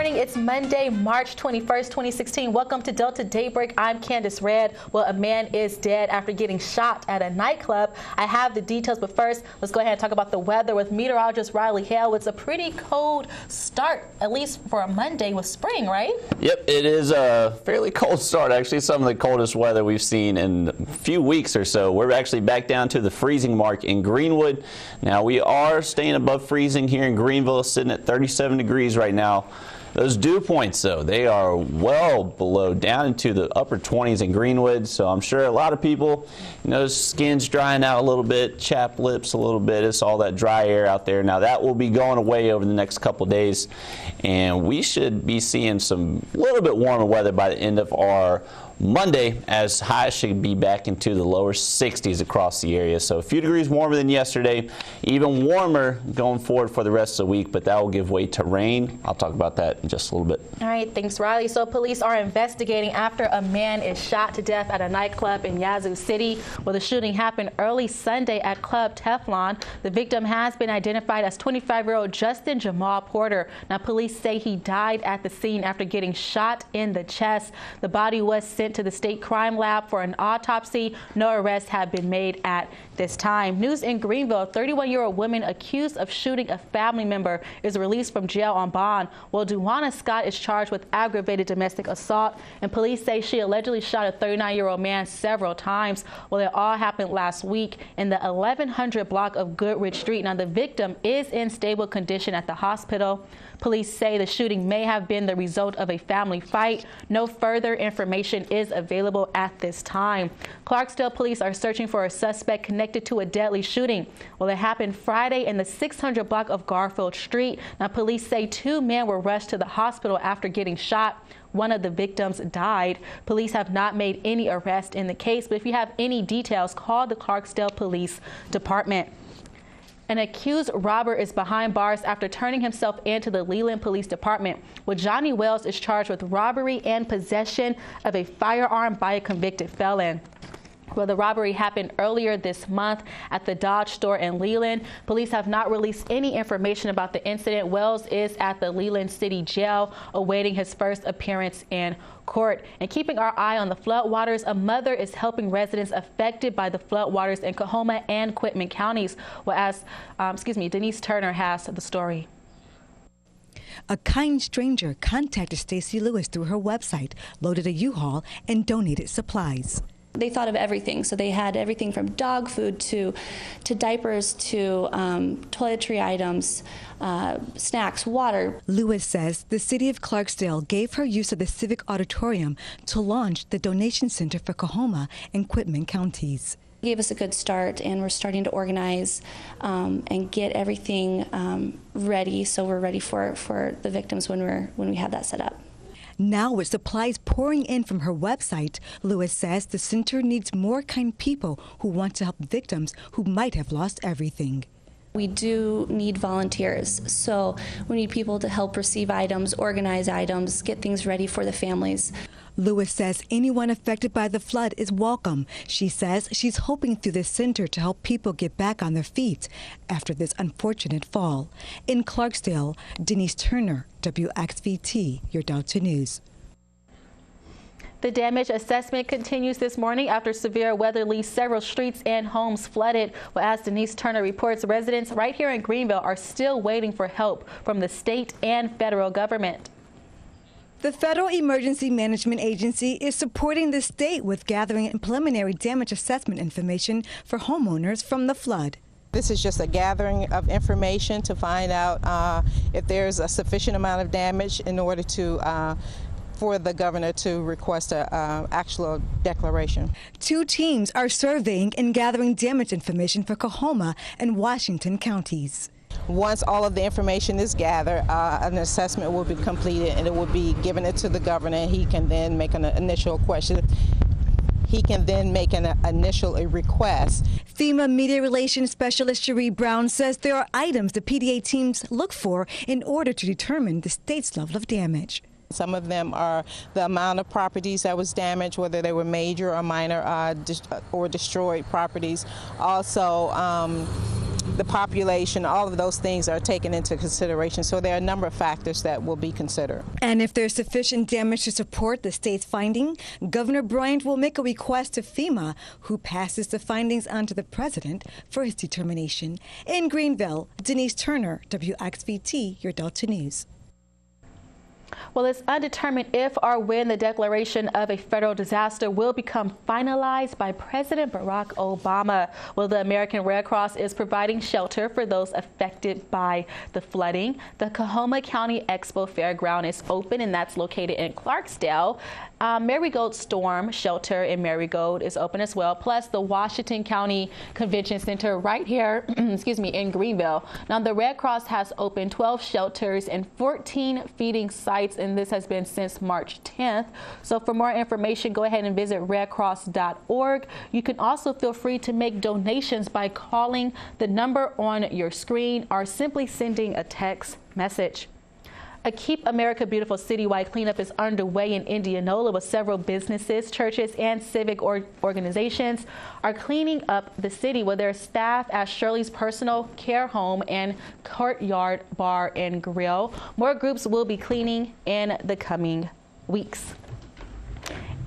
morning. It's Monday, March 21st, 2016. Welcome to Delta Daybreak. I'm Candace Red. Well, a man is dead after getting shot at a nightclub. I have the details, but first, let's go ahead and talk about the weather with meteorologist Riley Hale. It's a pretty cold start, at least for a Monday with spring, right? Yep, it is a fairly cold start. Actually, some of the coldest weather we've seen in a few weeks or so. We're actually back down to the freezing mark in Greenwood. Now, we are staying above freezing here in Greenville, sitting at 37 degrees right now. Those dew points, though, they are well below, down into the upper 20s in Greenwood. So I'm sure a lot of people, skin's drying out a little bit, chapped lips a little bit. It's all that dry air out there. Now, that will be going away over the next couple days, and we should be seeing some little bit warmer weather by the end of our Monday, as highs should be back into the lower 60s across the area. So a few degrees warmer than yesterday, even warmer going forward for the rest of the week, but that will give way to rain. I'll talk about that in just a little bit. All right, thanks, Riley. So police are investigating after a man is shot to death at a nightclub in Yazoo City. Well, the shooting happened early Sunday at Club Teflon. The victim has been identified as 25-year-old Justin Jamal Porter. Now, police say he died at the scene after getting shot in the chest. The body was sent to the state crime lab for an autopsy. No arrests have been made at this time. News in Greenville, a 31-year-old woman accused of shooting a family member is released from jail on bond. Well, Duwana Scott is charged with aggravated domestic assault, and police say she allegedly shot a 39-year-old man several times. Well, it all happened last week in the 1100 block of Goodrich Street. Now, the victim is in stable condition at the hospital. Police say the shooting may have been the result of a family fight. No further information is available at this time. Clarksdale police are searching for a suspect connected to a deadly shooting. Well, it happened Friday in the 600 block of Garfield Street. Now, police say two men were rushed to the hospital after getting shot. One of the victims died. Police have not made any arrest in the case, but if you have any details, call the Clarksdale Police Department. An accused robber is behind bars after turning himself into the Leland Police Department. Well, Johnny Wells is charged with robbery and possession of a firearm by a convicted felon. Well, the robbery happened earlier this month at the Dodge store in Leland. Police have not released any information about the incident. Wells is at the Leland City Jail awaiting his first appearance in court. And keeping our eye on the floodwaters, a mother is helping residents affected by the floodwaters in Coahoma and Quitman counties. Well, as Denise Turner has the story. A kind stranger contacted Stacy Lewis through her website, loaded a U-Haul, and donated supplies. They thought of everything, so they had everything from dog food to diapers to toiletry items, snacks, water. Lewis says the city of Clarksdale gave her use of the Civic Auditorium to launch the donation center for Coahoma and Quitman counties. Gave us a good start, and we're starting to organize and get everything ready, so we're ready for the victims when we have that set up. Now, with supplies pouring in from her website, Lewis says the center needs more kind people who want to help victims who might have lost everything. We do need volunteers, so we need people to help receive items, organize items, get things ready for the families. Lewis says anyone affected by the flood is welcome. She says she's hoping through this center to help people get back on their feet after this unfortunate fall. In Clarksdale, Denise Turner, WXVT, your Delta News. The damage assessment continues this morning after severe weather leaves several streets and homes flooded. Well, as Denise Turner reports, residents right here in Greenville are still waiting for help from the state and federal government. The Federal Emergency Management Agency is supporting the state with gathering preliminary damage assessment information for homeowners from the flood. This is just a gathering of information to find out if there's a sufficient amount of damage in order to for the governor to request an actual declaration. Two teams are surveying and gathering damage information for Coahoma and Washington counties. Once all of the information is gathered, an assessment will be completed and it will be given to the governor. He can then make an initial question. He can then make an initial request. FEMA Media Relations Specialist Cherie Brown says there are items the PDA teams look for in order to determine the state's level of damage. Some of them are the amount of properties that was damaged, whether they were major or minor or destroyed properties. Also, the population, all of those things are taken into consideration. So there are a number of factors that will be considered. And if there's sufficient damage to support the state's finding, Governor Bryant will make a request to FEMA, who passes the findings on to the president for his determination. In Greenville, Denise Turner, WXVT, your Delta News. Well, it's undetermined if or when the declaration of a federal disaster will become finalized by President Barack Obama. Well, the American Red Cross is providing shelter for those affected by the flooding. The Coahoma County Expo Fairground is open, and that's located in Clarksdale. Marigold Storm Shelter in Marigold is open as well, plus the Washington County Convention Center right here, in Greenville. Now, the Red Cross has opened 12 shelters and 14 feeding sites, and this has been since March 10th. So for more information, go ahead and visit redcross.org. You can also feel free to make donations by calling the number on your screen or simply sending a text message. A Keep America Beautiful citywide cleanup is underway in Indianola, with several businesses, churches, and civic organizations are cleaning up the city with their staff at Shirley's Personal Care Home and Courtyard Bar and Grill. More groups will be cleaning in the coming weeks.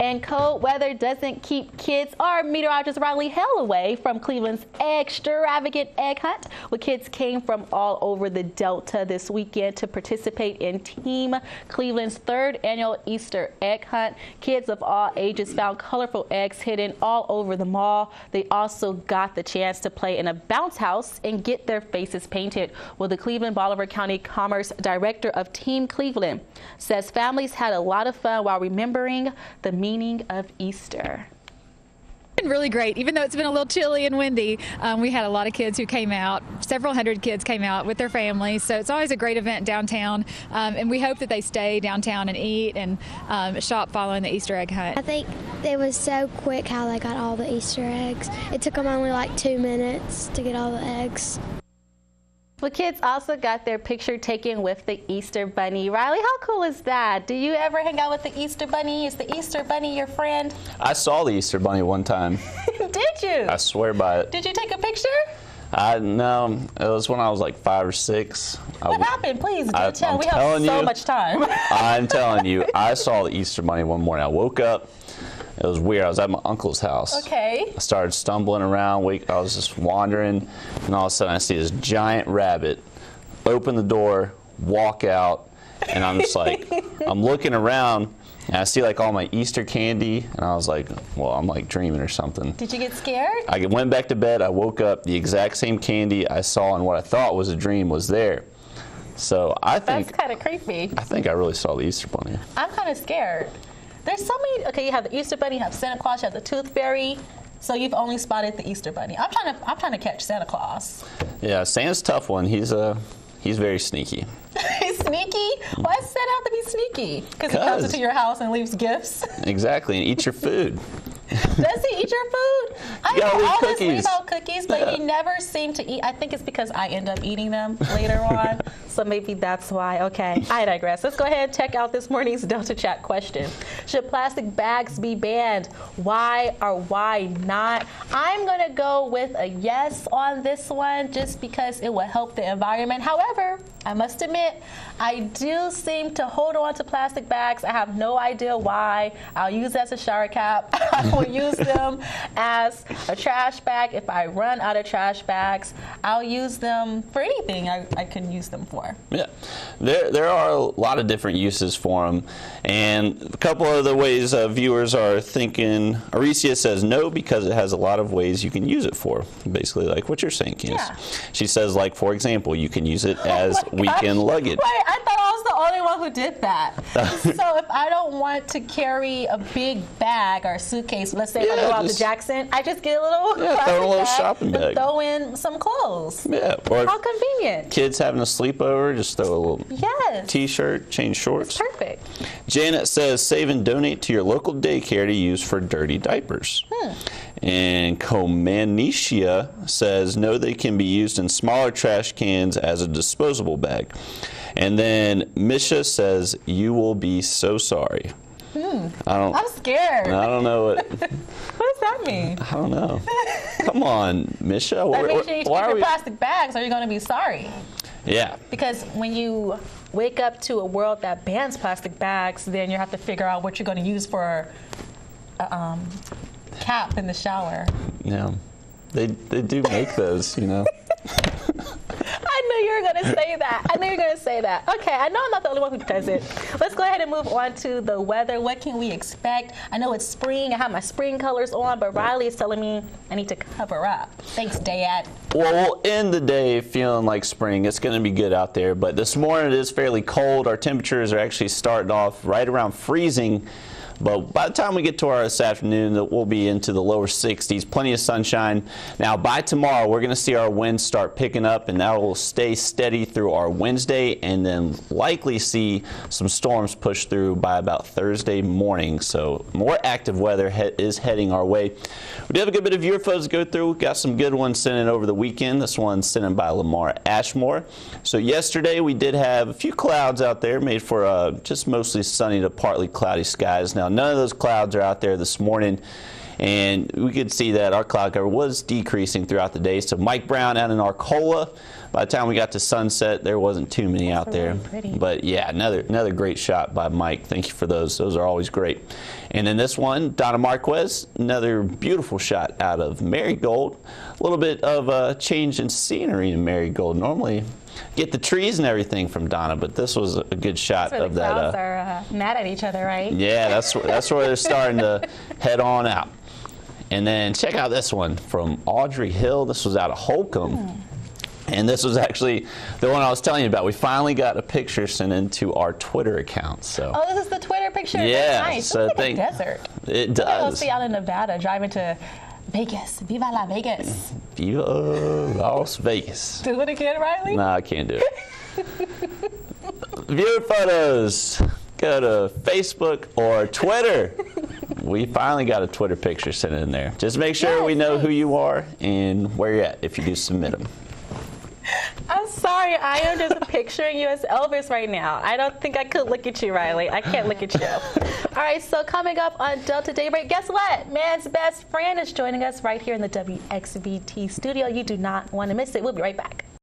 And cold weather doesn't keep kids or meteorologist Riley Hell away from Cleveland's extravagant egg hunt. Well, kids came from all over the Delta this weekend to participate in Team Cleveland's 3rd annual Easter egg hunt. Kids of all ages found colorful eggs hidden all over the mall. They also got the chance to play in a bounce house and get their faces painted. Well, the Cleveland Bolivar County Commerce Director of Team Cleveland says families had a lot of fun while remembering the meaning of Easter. It's been really great, even though it's been a little chilly and windy. We had a lot of kids who came out. Several hundred kids came out with their families, so it's always a great event downtown, and we hope that they stay downtown and eat and shop following the Easter egg hunt. I think it was so quick how they got all the Easter eggs. It took them only like 2 minutes to get all the eggs. Well, kids also got their picture taken with the Easter Bunny. Riley, how cool is that? Do you ever hang out with the Easter Bunny? Is the Easter Bunny your friend? I saw the Easter Bunny one time. Did you? I swear by it. Did you take a picture? No, it was when I was like 5 or 6. What happened? Please do tell. I'm We have so much time. I'm telling you, I saw the Easter Bunny one morning. I woke up. It was weird. I was at my uncle's house. Okay. I started stumbling around. I was just wandering, and all of a sudden I see this giant rabbit open the door, walk out, and I'm just like, I'm looking around, and I see like all my Easter candy, and I was like, well, I'm like dreaming or something. Did you get scared? I went back to bed. I woke up. The exact same candy I saw in what I thought was a dream was there. So I think that's kind of creepy. I think I really saw the Easter Bunny. I'm kind of scared. There's so many. Okay, you have the Easter Bunny, you have Santa Claus, you have the Tooth Fairy. So you've only spotted the Easter Bunny. I'm trying to catch Santa Claus. Yeah, Santa's a tough one. He's very sneaky. He's sneaky? Why does Santa have to be sneaky? Because he comes into your house and leaves gifts? Exactly, and eats your food. Does he eat your food? I always leave out cookies, but Yeah. he never seemed to eat. I think it's because I end up eating them later on, so maybe that's why. Okay, I digress. Let's go ahead and check out this morning's Delta Chat question. Should plastic bags be banned? Why or why not? I'm going to go with a yes on this one just because it will help the environment. However, I must admit, I do seem to hold on to plastic bags. I have no idea why. I'll use it as a shower cap. I will use them as a trash bag. If I run out of trash bags, I'll use them for anything I can use them for. Yeah, there are a lot of different uses for them, and a couple of the ways viewers are thinking. Aricia says no because it has a lot of ways you can use it for. Basically, like what you're saying, Candace. Yeah. She says, like for example, you can use it as weekend luggage. Wait, I thought I was the only one who did that. So if I don't want to carry a big bag or suitcase, let's say if I go out to Jackson, I just get a little throw in a little shopping bag. and throw in some clothes. Yeah, or How convenient. kids having a sleepover, just throw a little Yes. T-shirt, change shorts. Perfect. Janet says, save and donate to your local daycare to use for dirty diapers. And Comanicia says, no, they can be used in smaller trash cans as a disposable bag. And then Misha says, you will be so sorry. I'm scared. I don't know what. What does that mean? I don't know. Come on, Misha. That means you need to keep your plastic bags or you're going to be sorry. Yeah. Because when you wake up to a world that bans plastic bags, then you have to figure out what you're going to use for a cap in the shower. Yeah. They do make those, you know. I knew you were going to say that. I knew you were going to say that. Okay, I know I'm not the only one who does it. Let's go ahead and move on to the weather. What can we expect? I know it's spring. I have my spring colors on, but Riley is telling me I need to cover up. Thanks, Dad. Well, we'll end the day feeling like spring. It's going to be good out there, but this morning it is fairly cold. Our temperatures are actually starting off right around freezing. But by the time we get to our this afternoon, we'll be into the lower 60s, plenty of sunshine. Now, by tomorrow, we're going to see our winds start picking up, and that will stay steady through our Wednesday, and then likely see some storms push through by about Thursday morning. So more active weather is heading our way. We do have a good bit of viewer photos to go through. We've got some good ones sent in over the weekend. This one's sent in by Lamar Ashmore. So yesterday, we did have a few clouds out there, made for just mostly sunny to partly cloudy skies. Now, none of those clouds are out there this morning, and we could see that our cloud cover was decreasing throughout the day. So Mike Brown out in Arcola, by the time we got to sunset, there wasn't too many out there. Really but yeah, another great shot by Mike. Thank you for those. Those are always great. And then this one, Donna Marquez, another beautiful shot out of Marigold. A little bit of a change in scenery in Marigold. Normally get the trees and everything from Donna, but this was a good shot of that. The clouds are mad at each other, right? Yeah, that's where they're starting to head on out. And then check out this one from Audrey Hill. This was out of Holcomb. And this was actually the one I was telling you about. We finally got a picture sent into our Twitter account. So. Oh, this is the Twitter picture? Yeah. That's nice. So it's like a desert. It does. Let's see out in Nevada, driving to Vegas. Viva La Vegas. Viva Las Vegas. Do it again, Riley? No, I can't do it. Viewer photos. Go to Facebook or Twitter. We finally got a Twitter picture sent in there. Just make sure we know who you are and where you're at if you do submit them. I'm sorry, I am just picturing you as Elvis right now. I don't think I could look at you, Riley. I can't look at you. All right, so coming up on Delta Daybreak, guess what? Man's best friend is joining us right here in the WXVT studio. You do not want to miss it. We'll be right back.